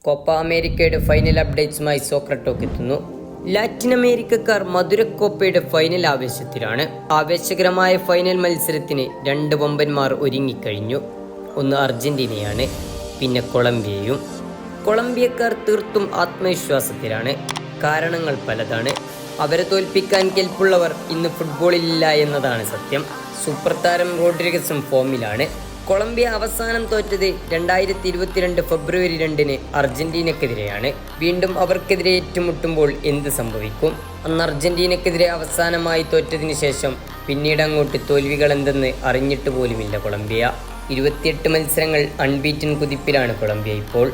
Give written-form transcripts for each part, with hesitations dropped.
Copa അമേരിക്കയുടെ final അപ്ഡേറ്റ്സുമായി soccer talk എത്തുന്നു. Latin അമേരിക്കക്കാർ മധുരക്കോപ്പയുടെ ഫൈനൽ ആവേശത്തിലാണ്. ആവേശകരമായ ഫൈനൽ മത്സരത്തിന് രണ്ട് വമ്പന്മാർ ഒരുങ്ങിക്കഴിഞ്ഞു. ഒന്ന് അർജന്റീനയാണ്, പിന്നെ കൊളംബിയയും. കൊളംബിയക്കാർ തീർത്തും ആത്മവിശ്വാസത്തിലാണ്. കാരണങ്ങൾ പലതാണ്. അവരെ തോൽപ്പിക്കാൻ കെൽപ്പുള്ളവർ ഇന്ന് ഫുട്ബോളിലില്ല എന്നതാണ് സത്യം. സൂപ്പർ താരം റോഡ്രിഗസും ഫോമിലാണ്. കൊളംബിയ അവസാനം തോറ്റത് 2022 ഫെബ്രുവരി 2 അർജന്റീനക്കെതിരെയാണ്. വീണ്ടും അവർക്കെതിരെ ഏറ്റുമുട്ടുമ്പോൾ എന്ത് സംഭവിക്കും? അന്ന് അർജന്റീനക്കെതിരെ അവസാനമായി തോറ്റതിന് ശേഷം പിന്നീട് അങ്ങോട്ട് തോൽവികൾ എന്തെന്ന് അറിഞ്ഞിട്ട് പോലുമില്ല കൊളംബിയ. 28 മത്സരങ്ങൾ അൺബീറ്റൻ കുതിപ്പിലാണ് കൊളംബിയ ഇപ്പോൾ.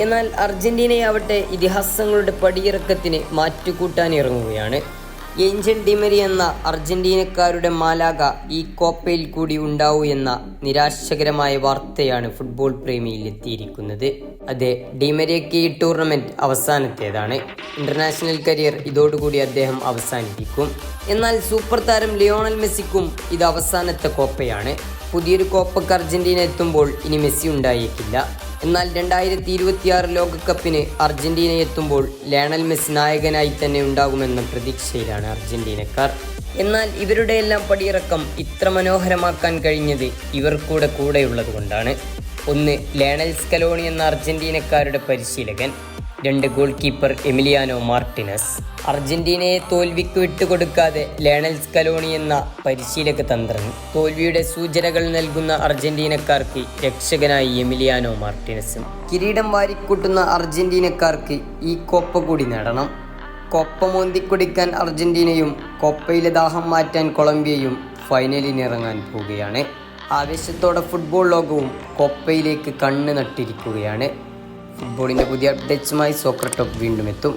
എന്നാൽ അർജന്റീനയാവട്ടെ ഇതിഹാസങ്ങളുടെ പടിയിറക്കത്തിന് മാറ്റുകൂട്ടാൻ ഇറങ്ങുകയാണ്. ഏഞ്ചൽ ഡിമരി എന്ന അർജന്റീനക്കാരുടെ മാലാക ഈ കോപ്പയിൽ കൂടി ഉണ്ടാവൂ എന്ന നിരാശകരമായ വാർത്തയാണ് ഫുട്ബോൾ പ്രേമിയിൽ എത്തിയിരിക്കുന്നത്. അതെ, ഡിമരിയയ്ക്ക് ഈ ടൂർണമെന്റ് അവസാനത്തേതാണ്. ഇന്റർനാഷണൽ കരിയർ ഇതോടുകൂടി അദ്ദേഹം അവസാനിപ്പിക്കും. എന്നാൽ സൂപ്പർ താരം ലിയോണൽ മെസ്സിക്കും ഇത് അവസാനത്തെ കോപ്പയാണ്. പുതിയൊരു കോപ്പക്ക് അർജന്റീന എത്തുമ്പോൾ ഇനി മെസ്സി ഉണ്ടായേക്കില്ല. എന്നാൽ 2026 ലോകകപ്പിന് അർജന്റീന എത്തുമ്പോൾ ലയണൽ മെസ്സി നായകനായി തന്നെ ഉണ്ടാകുമെന്ന പ്രതീക്ഷയിലാണ് അർജന്റീനക്കാർ. എന്നാൽ ഇവരുടെ എല്ലാം പടിയിറക്കം ഇത്ര മനോഹരമാക്കാൻ കഴിഞ്ഞത് ഇവർ കൂടെയുള്ളത് കൊണ്ടാണ്. ഒന്ന്, ലയണൽ സ്കലോണി എന്ന അർജന്റീനക്കാരുടെ പരിശീലകൻ. 2, ഗോൾ കീപ്പർ എമിലിയാനോ മാർട്ടിനസ്. അർജന്റീനയെ തോൽവിക്ക് വിട്ടുകൊടുക്കാതെ ലയണൽ സ്കലോണി എന്ന പരിശീലക തന്ത്രൻ. തോൽവിയുടെ സൂചനകൾ നൽകുന്ന അർജന്റീനക്കാർക്ക് രക്ഷകനായി എമിലിയാനോ മാർട്ടിനസും. കിരീടം വാരിക്കൂട്ടുന്ന അർജന്റീനക്കാർക്ക് ഈ കോപ്പ കൂടി നേടണം. കോപ്പ മോന്തിക്കൊടിക്കാൻ അർജന്റീനയും കോപ്പയിലെ ദാഹം മാറ്റാൻ കൊളംബിയയും ഫൈനലിനിറങ്ങാൻ പോവുകയാണ്. ആവേശത്തോടെ ഫുട്ബോൾ ലോകവും കോപ്പയിലേക്ക് കണ്ണ് നട്ടിരിക്കുകയാണ്. ഫുട്ബോളിൻ്റെ പുതിയ അപ്ഡേറ്റ്സുമായി സോക്കർ ടോക്ക് വീണ്ടും എത്തും.